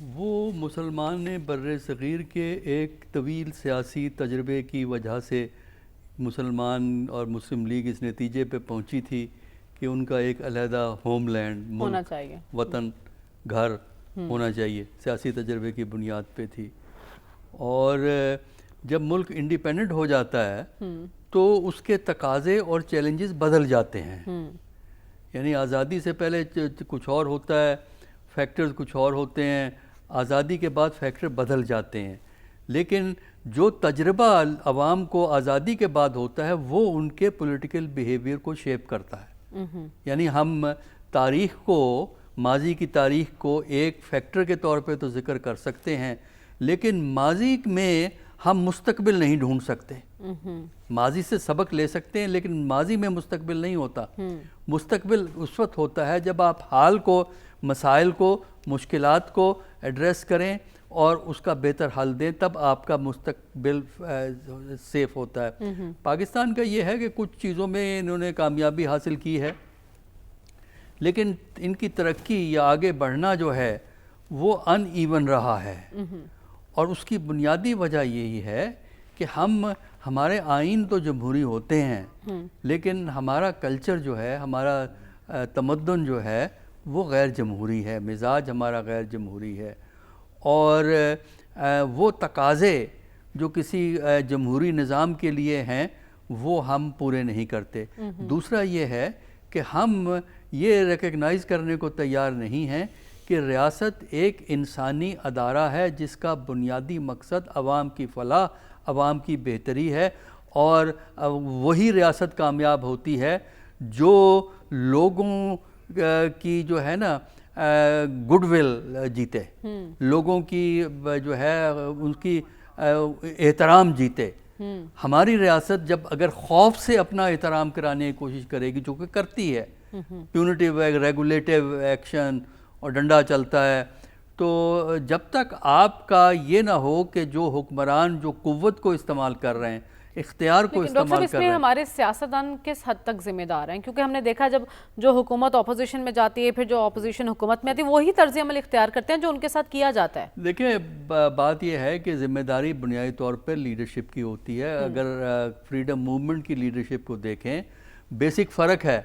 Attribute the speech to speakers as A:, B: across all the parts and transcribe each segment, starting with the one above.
A: وہ مسلمان بر صغیر کے ایک طویل سیاسی تجربے کی وجہ سے مسلمان اور مسلم لیگ اس نتیجے پہ پہنچی تھی کہ ان کا ایک علیحدہ ہوم لینڈ
B: ہونا چاہیے،
A: وطن گھر ہونا چاہیے، سیاسی تجربے کی بنیاد پہ تھی. اور جب ملک انڈیپینڈنٹ ہو جاتا ہے تو اس کے تقاضے اور چیلنجز بدل جاتے ہیں. یعنی آزادی سے پہلے کچھ اور ہوتا ہے، فیکٹرز کچھ اور ہوتے ہیں، آزادی کے بعد فیکٹر بدل جاتے ہیں. لیکن جو تجربہ عوام کو آزادی کے بعد ہوتا ہے وہ ان کے پولیٹیکل بیہیویئر کو شیپ کرتا ہے. یعنی ہم تاریخ کو، ماضی کی تاریخ کو ایک فیکٹر کے طور پہ تو ذکر کر سکتے ہیں، لیکن ماضی میں ہم مستقبل نہیں ڈھونڈ سکتے. ماضی سے سبق لے سکتے ہیں لیکن ماضی میں مستقبل نہیں ہوتا. مستقبل اس وقت ہوتا ہے جب آپ حال کو، مسائل کو، مشکلات کو ایڈریس کریں اور اس کا بہتر حل دیں، تب آپ کا مستقبل سیف ہوتا ہے. پاکستان کا یہ ہے کہ کچھ چیزوں میں انہوں نے کامیابی حاصل کی ہے، لیکن ان کی ترقی یا آگے بڑھنا جو ہے وہ ان ایون رہا ہے. اور اس کی بنیادی وجہ یہی ہے کہ ہمارے آئین تو جمہوری ہوتے ہیں، لیکن ہمارا کلچر جو ہے، ہمارا تمدن جو ہے وہ غیر جمہوری ہے، مزاج ہمارا غیر جمہوری ہے. اور وہ تقاضے جو کسی جمہوری نظام کے لیے ہیں وہ ہم پورے نہیں کرتے. دوسرا یہ ہے کہ ہم یہ ریکگنائز کرنے کو تیار نہیں ہیں کہ ریاست ایک انسانی ادارہ ہے جس کا بنیادی مقصد عوام کی فلاح، عوام کی بہتری ہے. اور وہی ریاست کامیاب ہوتی ہے جو لوگوں کی جو ہے نا گڈ ول جیتے، لوگوں کی جو ہے ان کی احترام جیتے. ہماری ریاست جب اگر خوف سے اپنا احترام کرانے کی کوشش کرے گی، جو کہ کرتی ہے، پیونیٹیو ریگولیٹو ایکشن اور ڈنڈا چلتا ہے، تو جب تک آپ کا یہ نہ ہو کہ جو حکمران جو قوت کو استعمال کر رہے ہیں، اختیار کو استعمال کر رہے ہیں.
B: اس میں ہمارے سیاستدان کس حد تک ذمہ دار ہیں؟ کیونکہ ہم نے دیکھا جب جو حکومت اپوزیشن میں جاتی ہے، پھر جو اپوزیشن حکومت میں آتی ہے، وہی طرز عمل اختیار کرتے ہیں جو ان کے ساتھ کیا جاتا ہے.
A: دیکھیں بات یہ ہے کہ ذمہ داری بنیادی طور پر لیڈرشپ کی ہوتی ہے. اگر فریڈم موومنٹ کی لیڈرشپ کو دیکھیں، بیسک فرق ہے.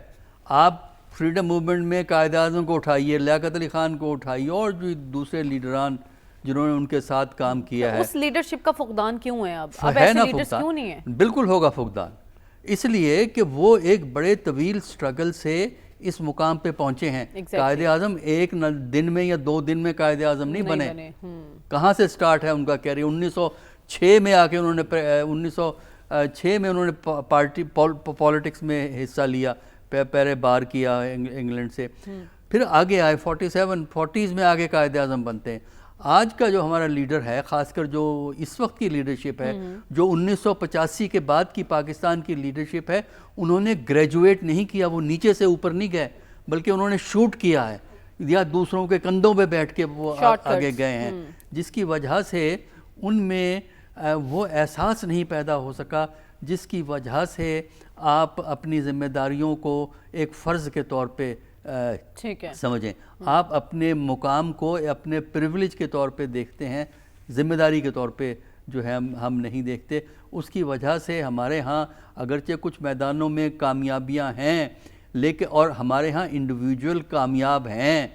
A: آپ فریڈم موومنٹ میں قائد اعظم کو اٹھائیے، لیاقت علی خان کو اٹھائیے اور جو دوسرے لیڈران جنہوں نے ان کے ساتھ کام کیا ہے.
B: اس لیڈرشپ کا فقدان کیوں ہے؟ اب
A: ہے
B: ایسے
A: نا
B: لیڈرز کیوں نہیں ہیں؟
A: بالکل ہوگا فقدان، اس لیے کہ وہ ایک بڑے طویل سٹرگل سے اس مقام پہ پہنچے ہیں. قائد اعظم ایک دن میں یا 2 دن میں قائد اعظم نہیں بنے. کہاں سے سٹارٹ ہے ان کا کیریئر؟ 1906 میں آ کے انہوں نے 1906 میں انہوں نے پارٹی پالیٹکس میں حصہ لیا، پہرے بار کیا انگلینڈ سے. پھر آگے آئے 40s میں آگے قائد اعظم بنتے ہیں. آج کا جو ہمارا لیڈر ہے، خاص کر جو اس وقت کی لیڈرشپ ہے، جو 1985 کے بعد کی پاکستان کی لیڈرشپ ہے، انہوں نے گریجویٹ نہیں کیا، وہ نیچے سے اوپر نہیں گئے، بلکہ انہوں نے شوٹ کیا ہے یا دوسروں کے کندھوں پہ بیٹھ کے وہ آگے گئے ہیں، جس کی وجہ سے ان میں وہ احساس نہیں پیدا ہو سکا جس کی وجہ سے آپ اپنی ذمہ داریوں کو ایک فرض کے طور پہ سمجھیں. آپ اپنے مقام کو اپنے پریولیج کے طور پہ دیکھتے ہیں، ذمہ داری کے طور پہ جو ہے ہم نہیں دیکھتے. اس کی وجہ سے ہمارے ہاں اگرچہ کچھ میدانوں میں کامیابیاں ہیں، لیکن اور ہمارے ہاں انڈیویجول کامیاب ہیں،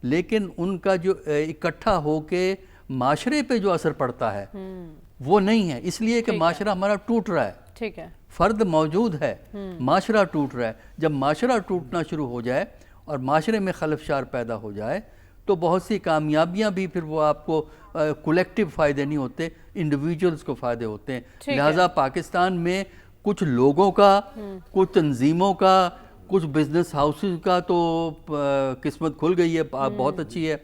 A: لیکن ان کا جو اکٹھا ہو کے معاشرے پہ جو اثر پڑتا ہے وہ نہیں ہے. اس لیے کہ معاشرہ ہمارا ٹوٹ رہا ہے.
B: ٹھیک ہے،
A: فرد موجود ہے، معاشرہ ٹوٹ رہا ہے. جب معاشرہ ٹوٹنا شروع ہو جائے اور معاشرے میں خلفشار پیدا ہو جائے تو بہت سی کامیابیاں بھی پھر وہ آپ کو کولیکٹیو فائدے نہیں ہوتے، انڈیویجولز کو فائدے ہوتے ہیں. لہٰذا پاکستان میں کچھ لوگوں کا، کچھ تنظیموں کا، کچھ بزنس ہاؤسز کا تو قسمت کھل گئی ہے، بہت اچھی ہے،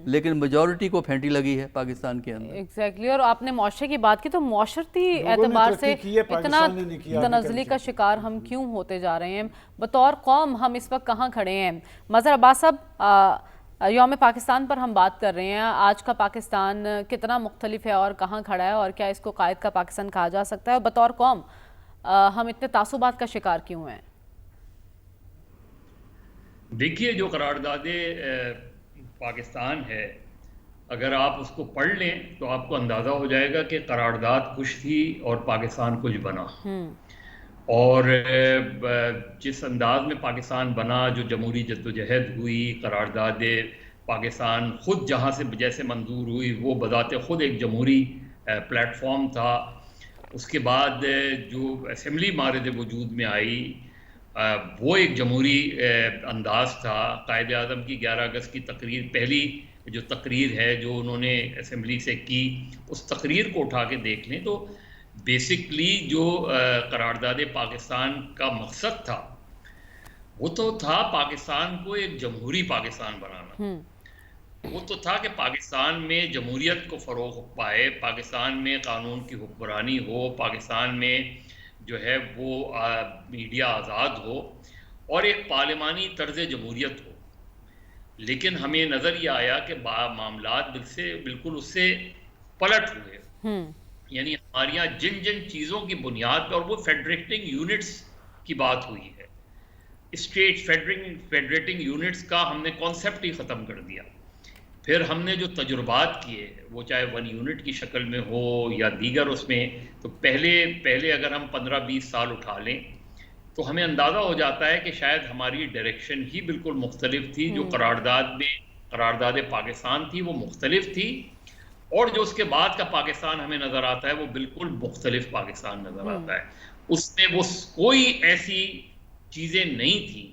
A: لیکن میجورٹی کو پھینٹی لگی ہے پاکستان کے اندر.
B: ایگزیکٹلی. اور آپ نے معاشرے کی بات کی تو معاشرتی اعتبار سے اتنا تنزلی کا شکار ہم کیوں ہوتے جا رہے ہیں؟ بطور قوم ہم اس وقت کہاں کھڑے ہیں؟ مظہر عباس صاحب، یوم پاکستان پر ہم بات کر رہے ہیں. آج کا پاکستان کتنا مختلف ہے اور کہاں کھڑا ہے، اور کیا اس کو قائد کا پاکستان کہا جا سکتا ہے؟ اور بطور قوم ہم اتنے تعصبات کا شکار کیوں ہیں؟
C: دیکھیے، جو قرارداد پاکستان ہے اگر آپ اس کو پڑھ لیں تو آپ کو اندازہ ہو جائے گا کہ قرارداد کچھ تھی اور پاکستان کچھ بنا. اور جس انداز میں پاکستان بنا، جو جمہوری جدوجہد ہوئی، قرارداد پاکستان خود جہاں سے جیسے منظور ہوئی وہ بذات خود ایک جمہوری پلیٹ فارم تھا. اس کے بعد جو اسمبلی مارد وجود میں آئی وہ ایک جمہوری انداز تھا. قائد اعظم کی 11 اگست کی تقریر، پہلی جو تقریر ہے جو انہوں نے اسمبلی سے کی، اس تقریر کو اٹھا کے دیکھ لیں تو بیسکلی جو قرارداد پاکستان کا مقصد تھا وہ تو تھا پاکستان کو ایک جمہوری پاکستان بنانا. وہ تو تھا کہ پاکستان میں جمہوریت کو فروغ پائے، پاکستان میں قانون کی حکمرانی ہو، پاکستان میں جو ہے وہ میڈیا آزاد ہو اور ایک پارلیمانی طرز جمہوریت ہو. لیکن ہمیں نظر یہ آیا کہ معاملات بالکل اس سے پلٹ ہوئے. یعنی ہمارے یہاں جن چیزوں کی بنیاد پر، اور وہ فیڈریٹنگ یونٹس کی بات ہوئی ہے، اسٹیٹ فیڈریٹنگ یونٹس کا ہم نے کانسیپٹ ہی ختم کر دیا. پھر ہم نے جو تجربات کیے وہ چاہے 1 یونٹ کی شکل میں ہو یا دیگر اس میں، تو پہلے اگر ہم 15-20 سال اٹھا لیں تو ہمیں اندازہ ہو جاتا ہے کہ شاید ہماری ڈائریکشن ہی بالکل مختلف تھی. جو قرارداد پاکستان تھی وہ مختلف تھی، اور جو اس کے بعد کا پاکستان ہمیں نظر آتا ہے وہ بالکل مختلف پاکستان نظر آتا ہے. اس میں وہ کوئی ایسی چیزیں نہیں تھیں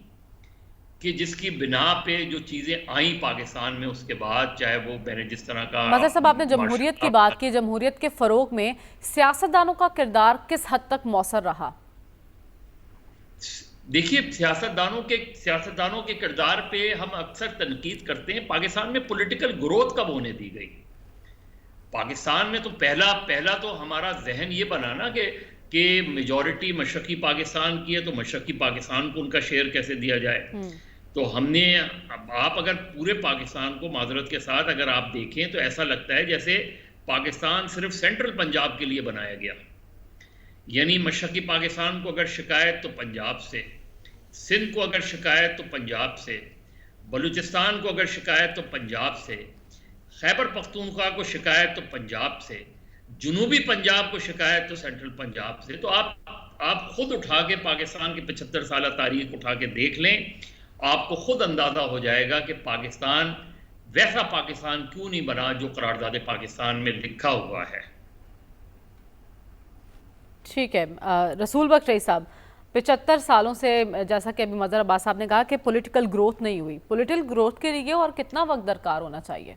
C: کہ جس کی بنا پہ جو چیزیں آئیں پاکستان میں اس کے بعد، چاہے وہ جس طرح کا
B: مظہر صاحب آپ نے جمہوریت کی بات کی، جمہوریت کے فروغ میں سیاستدانوں کا کردار کس حد تک مؤثر رہا؟
C: دیکھیے سیاستدانوں کے کردار پہ ہم اکثر تنقید کرتے ہیں. پاکستان میں پولیٹیکل گروتھ کب ہونے دی گئی؟ پاکستان میں تو پہلا تو ہمارا ذہن یہ بنا نا کہ میجورٹی مشرقی پاکستان کی ہے تو مشرقی پاکستان کو ان کا شیئر کیسے دیا جائے. تو ہم نے، آپ اگر پورے پاکستان کو معذرت کے ساتھ اگر آپ دیکھیں تو ایسا لگتا ہے جیسے پاکستان صرف سینٹرل پنجاب کے لیے بنایا گیا. یعنی مشرقی پاکستان کو اگر شکایت تو پنجاب سے، سندھ کو اگر شکایت تو پنجاب سے، بلوچستان کو اگر شکایت تو پنجاب سے، خیبر پختونخوا کو شکایت تو پنجاب سے، جنوبی پنجاب کو شکایت تو سینٹرل پنجاب سے. تو آپ خود اٹھا کے پاکستان کی 75 سالہ تاریخ اٹھا کے دیکھ لیں، آپ کو خود اندازہ ہو جائے گا کہ پاکستان ویسا پاکستان کیوں نہیں بنا جو قرارداد پاکستان میں لکھا ہوا ہے.
B: ٹھیک ہے رسول بخش رئیس صاحب، 75 سالوں سے جیسا کہ ابھی مظہر عباس صاحب نے کہا کہ پولیٹیکل گروتھ نہیں ہوئی، پولیٹیکل گروتھ کے لیے اور کتنا وقت درکار ہونا چاہیے؟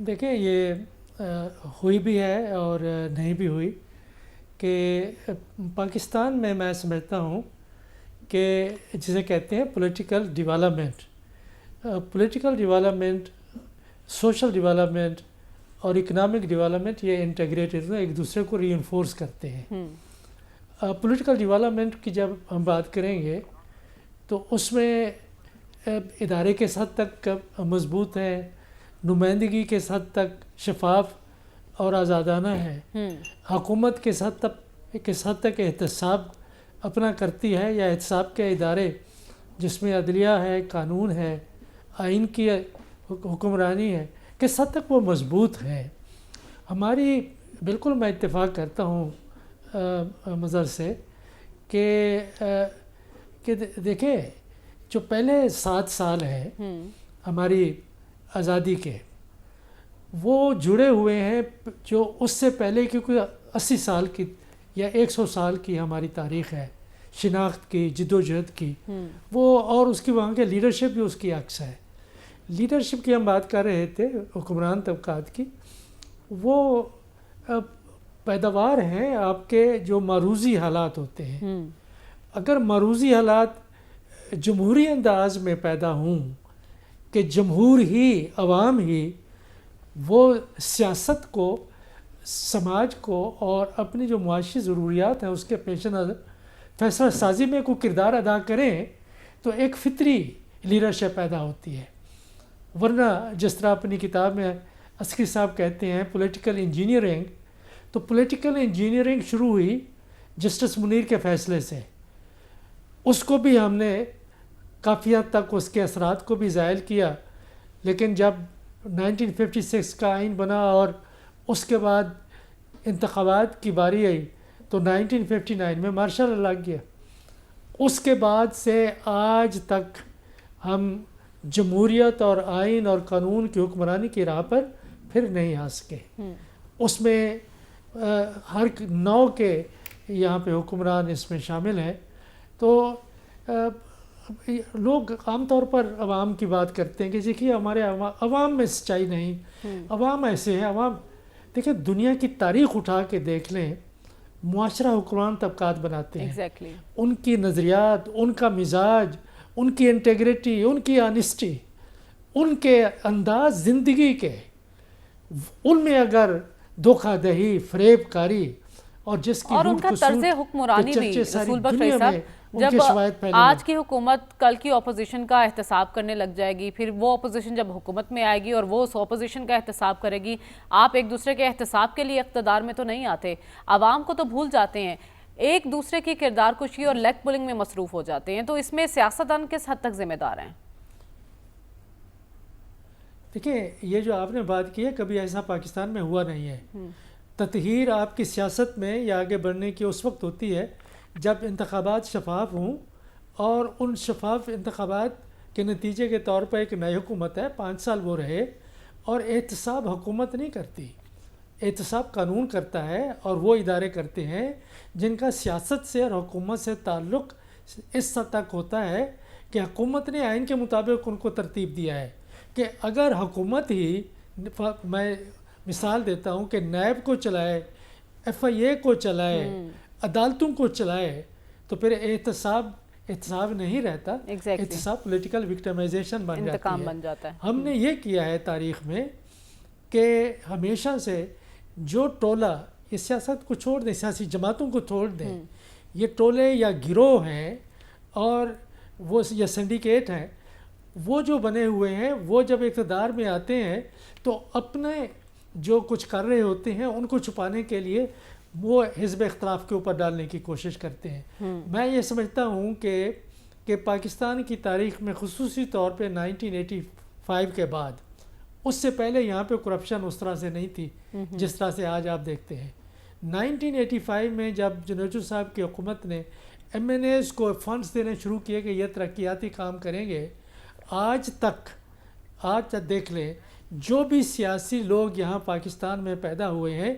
D: دیکھیں یہ ہوئی بھی ہے اور نہیں بھی ہوئی کہ پاکستان میں سمجھتا ہوں کہ جسے کہتے ہیں پولیٹیکل ڈیولپمنٹ، سوشل ڈیولپمنٹ اور اکنامک ڈیولپمنٹ، یہ انٹیگریٹڈ ایک دوسرے کو ری انفورس کرتے ہیں. پولیٹیکل ڈیولپمنٹ کی جب ہم بات کریں گے تو اس میں ادارے کس حد تک مضبوط ہیں، نمائندگی کس حد تک شفاف اور آزادانہ ہے، حکومت کس حد تک احتساب اپنا کرتی ہے، یا احتساب کے ادارے جس میں عدلیہ ہے، قانون ہے، آئین کی حکمرانی ہے، کس حد تک وہ مضبوط ہے. ہماری بالکل میں اتفاق کرتا ہوں مظہر سے کہ دیکھیں جو پہلے 7 سال ہیں ہماری آزادی کے، وہ جڑے ہوئے ہیں جو اس سے پہلے کی کوئی 80 سال کی یا 100 سال کی ہماری تاریخ ہے، شناخت کی، جد و جہد کی، وہ اور اس کی وہاں کے لیڈرشپ بھی اس کی عکس ہے. لیڈرشپ کی ہم بات کر رہے تھے، حکمران طبقات کی، وہ پیداوار ہیں آپ کے جو معروضی حالات ہوتے ہیں. اگر معروضی حالات جمہوری انداز میں پیدا ہوں کہ جمہور ہی، عوام ہی وہ سیاست کو، سماج کو اور اپنی جو معاشی ضروریات ہیں اس کے پیش نظر فیصلہ سازی میں کوئی کردار ادا کریں تو ایک فطری لیڈرشپ پیدا ہوتی ہے. ورنہ جس طرح اپنی کتاب میں عسکری صاحب کہتے ہیں پولیٹیکل انجینئرنگ، تو پولیٹیکل انجینئرنگ شروع ہوئی جسٹس منیر کے فیصلے سے. اس کو بھی ہم نے کافی حد تک اس کے اثرات کو بھی زائل کیا لیکن جب 1956 کا آئین بنا اور اس کے بعد انتخابات کی باری آئی تو 1959 میں مارشل لا لگ گیا. اس کے بعد سے آج تک ہم جمہوریت اور آئین اور قانون کی حکمرانی کی راہ پر پھر نہیں آ سکے. اس میں ہر نو کے یہاں پہ حکمران اس میں شامل ہیں. تو لوگ عام طور پر عوام کی بات کرتے ہیں کہ دیکھیے ہمارے عوام میں سچائی نہیں، عوام ایسے ہیں. عوام دیکھیں دنیا کی تاریخ اٹھا کے دیکھ لیں، معاشرہ حکمران طبقات بناتے ہیں. ان کی نظریات، ان کا مزاج، ان کی انٹیگریٹی، ان کی آنیسٹی، ان کے انداز زندگی کے، ان میں اگر دھوکہ دہی، فریب کاری اور جس کی
B: اور ان کا طرز حکمرانی بھی رسول بخش بھائی صاحب، جب آج کی حکومت کل کی اپوزیشن کا احتساب کرنے لگ جائے گی، پھر وہ اپوزیشن جب حکومت میں آئے گی اور وہ اس اپوزیشن کا احتساب کرے گی، آپ ایک دوسرے کے احتساب کے لیے اقتدار میں تو نہیں آتے، عوام کو تو بھول جاتے ہیں، ایک دوسرے کی کردار کشی اور لیگ پولنگ میں مصروف ہو جاتے ہیں. تو اس میں سیاستدان کس حد تک ذمہ دار ہیں؟
D: دیکھیں یہ جو آپ نے بات کی ہے کبھی ایسا پاکستان میں ہوا نہیں ہے. تطہیر آپ کی سیاست میں یا آگے بڑھنے کی اس وقت ہوتی ہے جب انتخابات شفاف ہوں، اور ان شفاف انتخابات کے نتیجے کے طور پر ایک نئی حکومت ہے، 5 سال وہ رہے، اور احتساب حکومت نہیں کرتی، احتساب قانون کرتا ہے. اور وہ ادارے کرتے ہیں جن کا سیاست سے اور حکومت سے تعلق اس حد تک ہوتا ہے کہ حکومت نے آئین کے مطابق ان کو ترتیب دیا ہے کہ اگر حکومت ہی، میں مثال دیتا ہوں کہ نیب کو چلائے، ایف آئی اے کو چلائے، عدالتوں کو چلائے، تو پھر احتساب نہیں رہتا. احتساب پولیٹیکل وکٹمائزیشن بن جاتی ہے. ہم نے یہ کیا ہے تاریخ میں کہ ہمیشہ سے جو ٹولہ، یہ سیاست کو چھوڑ دیں، سیاسی جماعتوں کو چھوڑ دیں، یہ ٹولے یا گروہ ہیں اور وہ یا سنڈیکیٹ ہیں، وہ جو بنے ہوئے ہیں وہ جب اقتدار میں آتے ہیں تو اپنے جو کچھ کر رہے ہوتے ہیں ان کو چھپانے کے لیے وہ حزب اختلاف کے اوپر ڈالنے کی کوشش کرتے ہیں. میں یہ سمجھتا ہوں کہ پاکستان کی تاریخ میں خصوصی طور پہ 1985 کے بعد، اس سے پہلے یہاں پہ کرپشن اس طرح سے نہیں تھی جس طرح سے آج آپ دیکھتے ہیں. 1985 میں جب جنوجو صاحب کی حکومت نے ایم این ایز کو فنڈز دینے شروع کیے کہ یہ ترقیاتی کام کریں گے، آج تک دیکھ لیں جو بھی سیاسی لوگ یہاں پاکستان میں پیدا ہوئے ہیں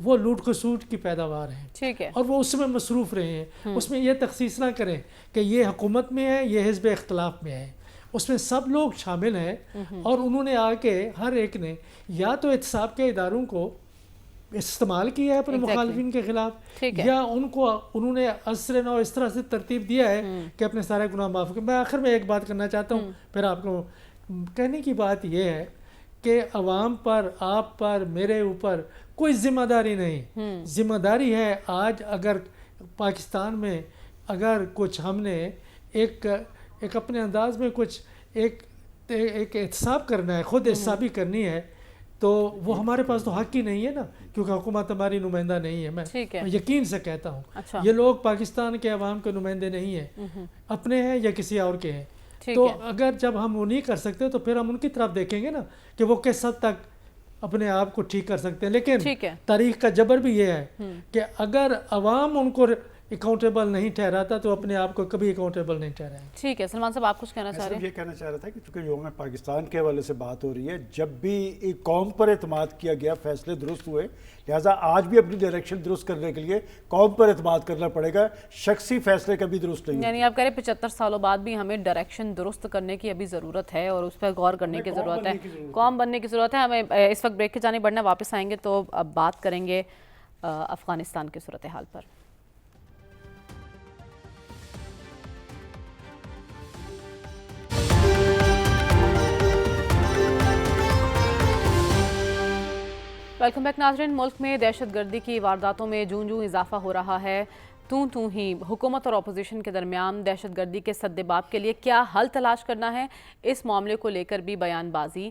D: وہ لوٹ خسوٹ کی پیداوار ہیں.
B: ٹھیک ہے.
D: اور وہ اس میں مصروف رہے ہیں. اس میں یہ تخصیص نہ کریں کہ یہ حکومت میں ہے، یہ حزب اختلاف میں ہے. اس میں سب لوگ شامل ہیں اور انہوں نے آ کے ہر ایک نے یا تو احتساب کے اداروں کو استعمال کیا ہے اپنے مخالفین کے خلاف، یا انہوں نے عصر نو اس طرح سے ترتیب دیا ہے کہ اپنے سارے گناہ معاف کر. میں آخر میں ایک بات کرنا چاہتا ہوں، پھر آپ کو کہنے کی بات یہ ہے کہ عوام پر، آپ پر، میرے اوپر کوئی ذمہ داری نہیں. ذمہ داری ہے آج اگر پاکستان میں اگر کچھ ہم نے ایک اپنے انداز میں کچھ ایک احتساب کرنا ہے، خود احتسابی کرنی ہے، تو وہ ہمارے پاس تو حق ہی نہیں ہے نا، کیونکہ حکومت ہماری نمائندہ نہیں ہے. میں یقین سے کہتا ہوں یہ لوگ پاکستان کے عوام کے نمائندے نہیں ہیں، اپنے ہیں یا کسی اور کے ہیں. تو اگر جب ہم وہ نہیں کر سکتے تو پھر ہم ان کی طرف دیکھیں گے نا کہ وہ کس حد تک اپنے آپ کو ٹھیک کر سکتے ہیں. لیکن تاریخ کا جبر بھی یہ ہے کہ اگر عوام ان کو اکاؤنٹیبل نہیں ٹھہراتا تو اپنے آپ کو کبھی اکاؤنٹیبل نہیں ٹھہرائیں.
B: ٹھیک ہے سلمان صاحب، آپ کچھ کہنا چاہ رہے ہیں؟
E: یہ کہنا چاہ رہا تھا کہ چونکہ یوم پاکستان کے حوالے سے بات ہو رہی ہے، جب بھی ایک قوم پر اعتماد کیا گیا فیصلے درست ہوئے، لہٰذا آج بھی اپنی ڈائریکشن درست کرنے کے لیے قوم پر اعتماد کرنا پڑے گا، شخصی فیصلے کبھی درست نہیں.
B: یعنی آپ کہہ رہے 75 سالوں بعد بھی ہمیں ڈائریکشن درست کرنے کی ابھی ضرورت ہے اور اس پر غور کرنے کی ضرورت ہے، قوم بننے کی ضرورت ہے. ہمیں اس وقت بریک کے جانے بڑھنا، واپس آئیں گے تو اب بات کریں گے افغانستان کی صورتحال پر. ویلکم بیک ناظرین. ملک میں دہشت گردی کی وارداتوں میں جوں جوں اضافہ ہو رہا ہے، تو ہی حکومت اور اپوزیشن کے درمیان دہشت گردی کے سد باب کے لیے کیا حل تلاش کرنا ہے، اس معاملے کو لے کر بھی بیان بازی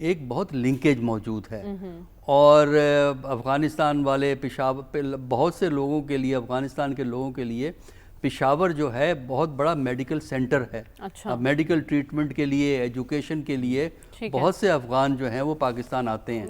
A: ایک بہت لنکیج موجود ہے. اور افغانستان والے پشاور، بہت سے لوگوں کے لیے، افغانستان کے لوگوں کے لیے پشاور جو ہے بہت بڑا میڈیکل سینٹر ہے. میڈیکل ٹریٹمنٹ کے لیے، ایجوکیشن کے لیے بہت سے افغان جو ہیں وہ پاکستان آتے ہیں.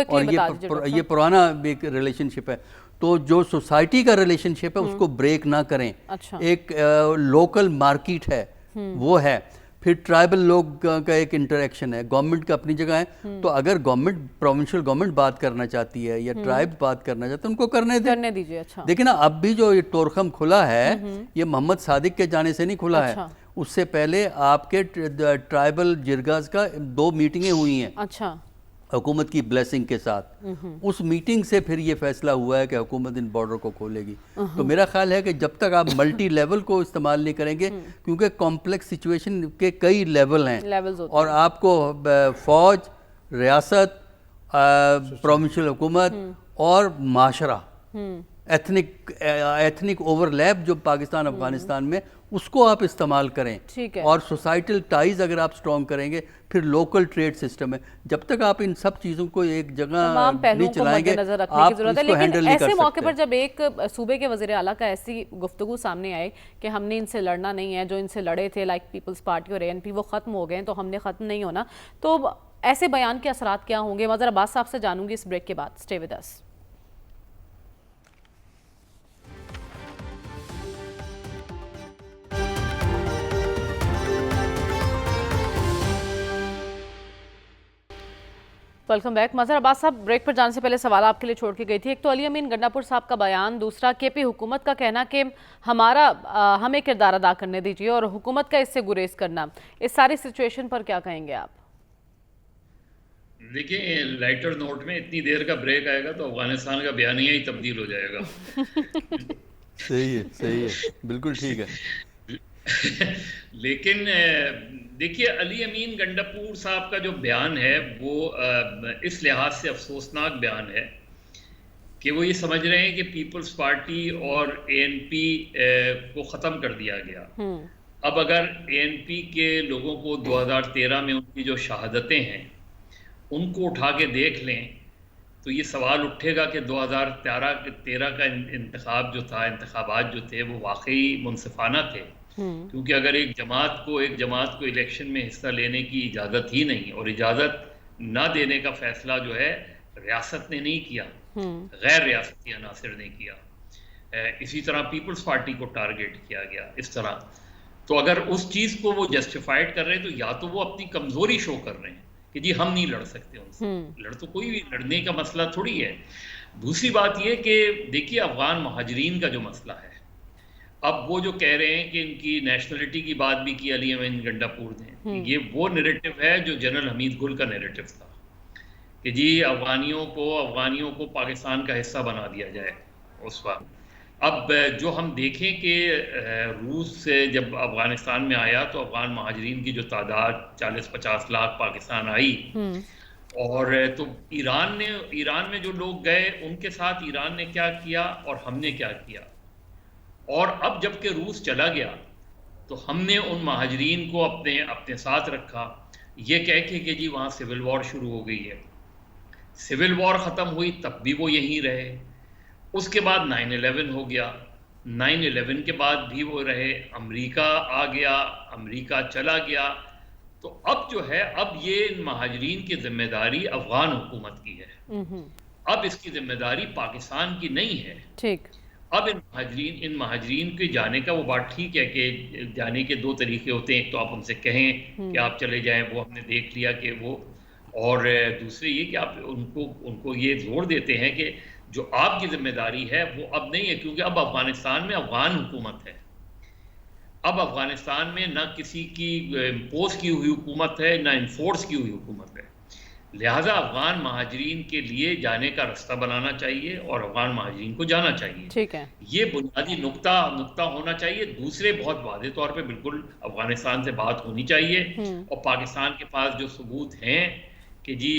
A: اور یہ پرانا ایک ریلیشن شپ ہے. تو جو سوسائٹی کا ریلیشن شپ ہے اس کو بریک نہ کریں. ایک لوکل مارکیٹ ہے وہ ہے. پھر ٹرائبل لوگ کا ایک انٹریکشن ہے. گورنمنٹ کا اپنی جگہ ہے، تو اگر گورنمنٹ، پروونشل گورنمنٹ بات کرنا چاہتی ہے یا ٹرائب بات کرنا چاہتے ہیں، ان کو کرنے
B: دیجیے.
A: دیکھیں نا، اب بھی جو یہ ٹورخم کھلا ہے یہ محمد صادق کے جانے سے نہیں کھلا ہے. اس سے پہلے آپ کے ٹرائبل جرگاز کا 2 میٹنگیں ہوئی ہیں حکومت کی بلیسنگ کے ساتھ. اس میٹنگ سے پھر یہ فیصلہ ہوا ہے کہ حکومت ان بارڈر کو کھولے گی. تو میرا خیال ہے کہ جب تک آپ ملٹی لیول کو استعمال نہیں کریں گے، کیونکہ کمپلیکس سچویشن کے کئی لیول ہیں، اور آپ کو فوج، ریاست، پروونشل حکومت اور معاشرہ، ایتھنک اوور لیپ جو پاکستان افغانستان میں، اس کو آپ استعمال کریں. اور سوسائٹل ٹائز اگر آپ سٹرونگ کریں گے، پھر لوکل ٹریڈ سسٹم ہے. جب تک آپ ان سب چیزوں کو ایک جگہ نہیں چلائیں گے، آپ اس کو ہینڈل نہیں کر سکتے.
B: ایسے موقع پر جب ایک صوبے کے وزیر اعلیٰ کا ایسی گفتگو سامنے آئے کہ ہم نے ان سے لڑنا نہیں ہے، جو ان سے لڑے تھے لائک پیپلز پارٹی اور ANP وہ ختم ہو گئے، تو ہم نے ختم نہیں ہونا، تو ایسے بیان کے اثرات کیا ہوں گے؟ مظہر عباس صاحب سے جانوں گی اس بریک کے بعد. Stay with us. Welcome back. Mazhar Abbas صاحب، بریک پر جانے سے پہلے سوال آپ کے لیے چھوڑ کے گئی تھی. ایک تو علی امین گنڈاپور صاحب کا بیان، دوسرا KP حکومت کا کہنا کہ ہمیں کردار ادا کرنے دیجیے، اور حکومت کا اس سے گریز کرنا. اس ساری سچویشن پر کیا کہیں گے آپ؟
C: دیکھیں، لائٹر نوٹ میں اتنی دیر کا بریک آئے گا تو افغانستان کا بیانیہ ہی تبدیل ہو جائے گا.
A: صحیح ہے، بالکل ٹھیک ہے.
C: لیکن دیکھیے، علی امین گنڈاپور صاحب کا جو بیان ہے وہ اس لحاظ سے افسوسناک بیان ہے کہ وہ یہ سمجھ رہے ہیں کہ پیپلز پارٹی اور ANP کو ختم کر دیا گیا. اب اگر ANP کے لوگوں کو 2013 میں ان کی جو شہادتیں ہیں ان کو اٹھا کے دیکھ لیں تو یہ سوال اٹھے گا کہ 2013 کا انتخابات جو تھے وہ واقعی منصفانہ تھے. کیونکہ اگر ایک جماعت کو الیکشن میں حصہ لینے کی اجازت ہی نہیں، اور اجازت نہ دینے کا فیصلہ جو ہے ریاست نے نہیں کیا، غیر ریاستی عناصر نے کیا، اسی طرح پیپلز پارٹی کو ٹارگٹ کیا گیا اس طرح، تو اگر اس چیز کو وہ جسٹیفائڈ کر رہے ہیں تو یا تو وہ اپنی کمزوری شو کر رہے ہیں کہ جی ہم نہیں لڑ سکتے ان سے. تو کوئی بھی لڑنے کا مسئلہ تھوڑی ہے. دوسری بات یہ کہ دیکھیے، افغان مہاجرین کا جو مسئلہ ہے، اب وہ جو کہہ رہے ہیں کہ ان کی نیشنلٹی کی بات بھی کی علی امین گنڈاپور نے، یہ وہ نیریٹو ہے جو جنرل حمید گل کا نیریٹو تھا کہ جی افغانیوں کو پاکستان کا حصہ بنا دیا جائے اس وقت. اب جو ہم دیکھیں کہ روس سے جب افغانستان میں آیا تو افغان مہاجرین کی جو تعداد 40-50 لاکھ پاکستان آئی، اور تو ایران میں جو لوگ گئے ان کے ساتھ ایران نے کیا کیا اور ہم نے کیا کیا. اور اب جب کہ روس چلا گیا تو ہم نے ان مہاجرین کو اپنے ساتھ رکھا، یہ کہہ کے کہ جی وہاں سول وار شروع ہو گئی ہے. سول وار ختم ہوئی تب بھی وہ یہیں رہے. اس کے بعد 9/11 ہو گیا، 9/11 کے بعد بھی وہ رہے. امریکہ آ گیا، امریکہ چلا گیا. تو اب جو ہے، اب یہ مہاجرین کی ذمہ داری افغان حکومت کی ہے. اب اس کی ذمہ داری پاکستان کی نہیں ہے.
B: ٹھیک.
C: اب ان مہاجرین کے جانے کا وہ بات ٹھیک ہے کہ جانے کے 2 طریقے ہوتے ہیں. ایک تو آپ ان سے کہیں کہ آپ چلے جائیں، وہ ہم نے دیکھ لیا کہ وہ، اور دوسرے یہ کہ آپ ان کو یہ زور دیتے ہیں کہ جو آپ کی ذمہ داری ہے وہ اب نہیں ہے، کیونکہ اب افغانستان میں افغان حکومت ہے. اب افغانستان میں نہ کسی کی امپوز کی ہوئی حکومت ہے، نہ انفورس کی ہوئی حکومت ہے. لہٰذا افغان مہاجرین کے لیے جانے کا رستہ بنانا چاہیے اور افغان مہاجرین کو جانا چاہیے.
B: ٹھیک ہے، یہ
C: بنیادی نقطہ ہونا چاہیے. دوسرے بہت واضح طور پہ بالکل افغانستان سے بات ہونی چاہیے، اور پاکستان کے پاس جو ثبوت ہیں کہ جی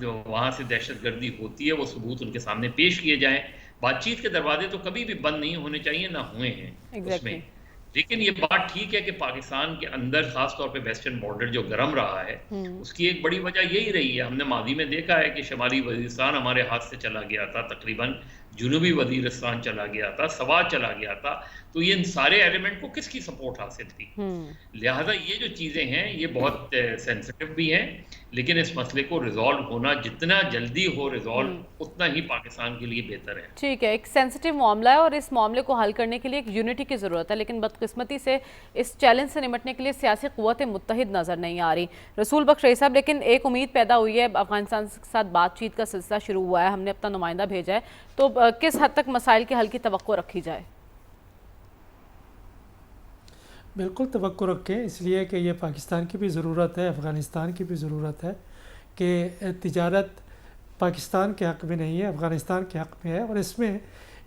C: وہاں سے دہشت گردی ہوتی ہے، وہ ثبوت ان کے سامنے پیش کیے جائیں. بات چیت کے دروازے تو کبھی بھی بند نہیں ہونے چاہیے، نہ ہوئے ہیں اس میں. لیکن یہ بات ٹھیک ہے کہ پاکستان کے اندر خاص طور پہ ویسٹرن بارڈر جو گرم رہا ہے، اس کی ایک بڑی وجہ یہی رہی ہے. ہم نے ماضی میں دیکھا ہے کہ شمالی وزیرستان ہمارے ہاتھ سے چلا گیا تھا، تقریباً جنوبی وزیرستان چلا گیا تھا، سوات چلا گیا تھا. تو یہ ان سارے ایلیمنٹ کو کس کی سپورٹ حاصل تھی؟ لہٰذا یہ جو چیزیں ہیں یہ بہت سینسٹیو بھی ہیں، لیکن اس مسئلے کو ریزالو ہونا جتنا جلدی ہو ریزالو اتنا ہی پاکستان کے لیے بہتر ہے.
B: ٹھیک ہے، ایک سینسٹیو معاملہ ہے اور اس معاملے کو حل کرنے کے لیے ایک یونٹی کی ضرورت ہے، لیکن بدقسمتی سے اس چیلنج سے نمٹنے کے لیے سیاسی قوتیں متحد نظر نہیں آ رہی. رسول بخش رئی صاحب، لیکن ایک امید پیدا ہوئی ہے، افغانستان کے ساتھ بات چیت کا سلسلہ شروع ہوا ہے، ہم نے اپنا نمائندہ بھیجا ہے، تو کس حد تک مسائل کے حل کی توقع رکھی جائے؟
D: بالکل توقع رکھیں، اس لیے کہ یہ پاکستان کی بھی ضرورت ہے، افغانستان کی بھی ضرورت ہے کہ تجارت پاکستان کے حق میں نہیں ہے، افغانستان کے حق میں ہے. اور اس میں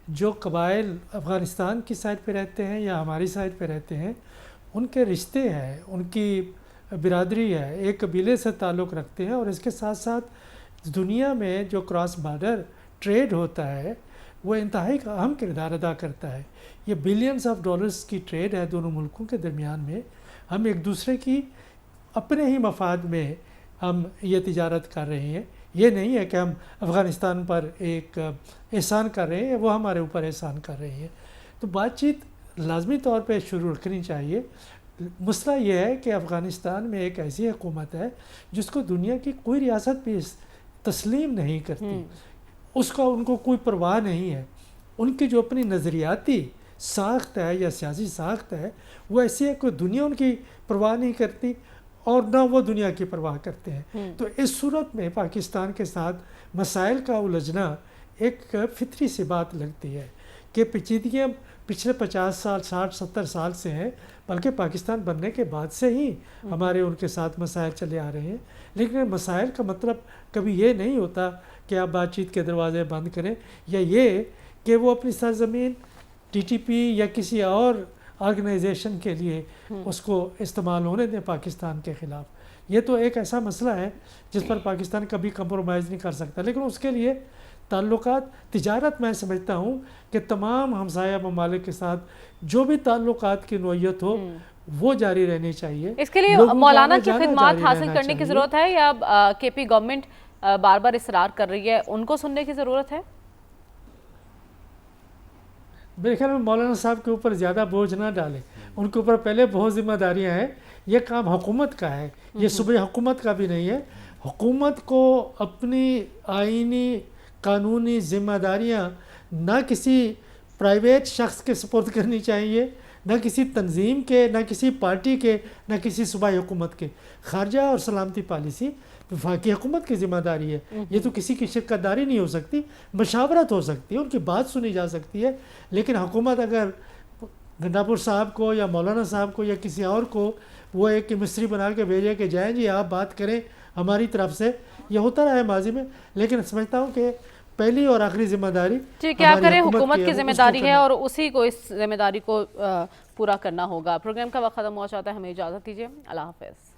D: جو قبائل افغانستان کی سائڈ پہ رہتے ہیں یا ہماری سائڈ پہ رہتے ہیں، ان کے رشتے ہیں، ان کی برادری ہے، ایک قبیلے سے تعلق رکھتے ہیں. اور اس کے ساتھ ساتھ دنیا میں جو کراس بارڈر ٹریڈ ہوتا ہے وہ انتہائی اہم کردار ادا کرتا ہے. یہ بلینز آف ڈالرز کی ٹریڈ ہے دونوں ملکوں کے درمیان میں. ہم ایک دوسرے کی اپنے ہی مفاد میں ہم یہ تجارت کر رہے ہیں. یہ نہیں ہے کہ ہم افغانستان پر ایک احسان کر رہے ہیں، وہ ہمارے اوپر احسان کر رہے ہیں. تو بات چیت لازمی طور پہ شروع رکھنی چاہیے. مسئلہ یہ ہے کہ افغانستان میں ایک ایسی حکومت ہے جس کو دنیا کی کوئی ریاست بھی تسلیم نہیں کرتی، اس کا ان کو کوئی پرواہ نہیں ہے. ان کی جو اپنی نظریاتی ساخت ہے یا سیاسی ساخت ہے وہ ایسی ہے کہ دنیا ان کی پرواہ نہیں کرتی اور نہ وہ دنیا کی پرواہ کرتے ہیں. تو اس صورت میں پاکستان کے ساتھ مسائل کا الجھنا ایک فطری سی بات لگتی ہے کہ پیچیدگیاں پچھلے 50 سال 60 70 سال سے ہیں، بلکہ پاکستان بننے کے بعد سے ہی ہمارے ان کے ساتھ مسائل چلے آ رہے ہیں. لیکن مسائل کا مطلب کبھی یہ نہیں ہوتا کہ آپ بات چیت کے دروازے بند کریں یا یہ کہ وہ اپنی سرزمین ٹی ٹی پی یا کسی اور آرگنائزیشن کے لیے اس کو استعمال ہونے دیں پاکستان کے خلاف. یہ تو ایک ایسا مسئلہ ہے جس پر پاکستان کبھی کمپرومائز نہیں کر سکتا. لیکن اس کے لیے تعلقات تجارت میں سمجھتا ہوں کہ تمام ہمسایہ ممالک کے ساتھ جو بھی تعلقات کی نوعیت ہو وہ جاری رہنی چاہیے.
B: اس کے لیے مولانا کی خدمات حاصل کرنے کی ضرورت ہے یا کے پی گورنمنٹ بار بار اصرار کر رہی ہے، ان کو سننے کی ضرورت ہے؟
D: میرے خیال میں مولانا صاحب کے اوپر زیادہ بوجھ نہ ڈالیں. ان کے اوپر پہلے بہت ذمہ داریاں ہیں. یہ کام حکومت کا ہے، یہ صوبائی حکومت کا بھی نہیں ہے. حکومت کو اپنی آئینی قانونی ذمہ داریاں نہ کسی پرائیویٹ شخص کے سپرد کرنی چاہیے، نہ کسی تنظیم کے، نہ کسی پارٹی کے، نہ کسی صوبائی حکومت کے. خارجہ اور سلامتی پالیسی وفاقی حکومت کی ذمہ داری ہے. یہ تو کسی کی شرکت داری نہیں ہو سکتی، مشاورت ہو سکتی ہے، ان کی بات سنی جا سکتی ہے. لیکن حکومت اگر گنڈاپور صاحب کو یا مولانا صاحب کو یا کسی اور کو وہ ایک مستری بنا کے بھیجے کہ جائیں جی آپ بات کریں ہماری طرف سے، یہ ہوتا رہا ہے ماضی میں. لیکن سمجھتا ہوں کہ پہلی اور آخری ذمہ داری
B: کیا کریں، حکومت کی ذمہ داری ہے اور اسی کو اس ذمہ داری کو پورا کرنا ہوگا. پروگرام کا وقت ختم ہوا چاہتا ہے، ہمیں اجازت دیجیے. اللہ حافظ.